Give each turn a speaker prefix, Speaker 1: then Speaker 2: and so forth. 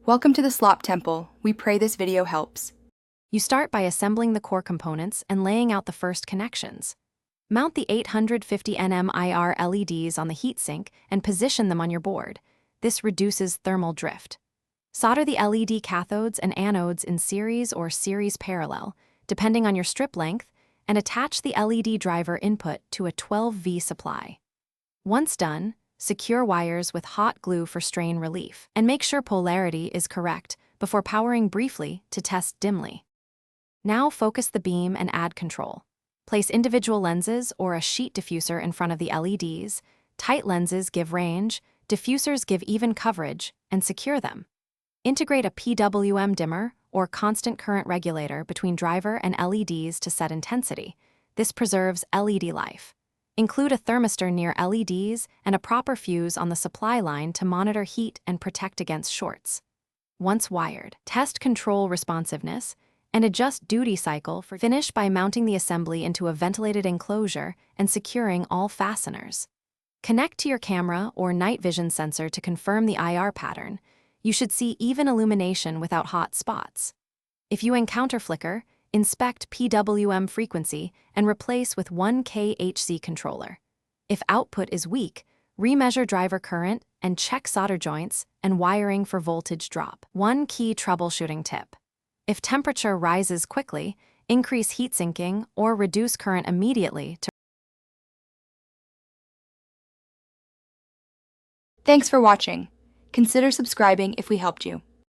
Speaker 1: Welcome to the Slop Temple. We pray this video helps.
Speaker 2: You start by assembling the core components and laying out the first connections. Mount the 850 nm IR LEDs on the heatsink and position them on your board. This reduces thermal drift. Solder the LED cathodes and anodes in series or series parallel, depending on your strip length, and attach the LED driver input to a 12V supply. Once done, secure wires with hot glue for strain relief, and make sure polarity is correct before powering briefly to test dimly. Now focus the beam and add control. Place individual lenses or a sheet diffuser in front of the LEDs. Tight lenses give range, diffusers give even coverage, and secure them. Integrate a PWM dimmer or constant current regulator between driver and LEDs to set intensity. This preserves LED life. Include a thermistor near LEDs and a proper fuse on the supply line to monitor heat and protect against shorts. Once wired, test control responsiveness and adjust duty cycle for finish by mounting the assembly into a ventilated enclosure and securing all fasteners. Connect to your camera or night vision sensor to confirm the IR pattern. You should see even illumination without hot spots. If you encounter flicker, inspect PWM frequency and replace with 1K HC controller. If output is weak, remeasure driver current and check solder joints and wiring for voltage drop. One key troubleshooting tip: if temperature rises quickly, increase heat sinking or reduce current immediately to.
Speaker 1: Thanks for watching. Consider subscribing if we helped you.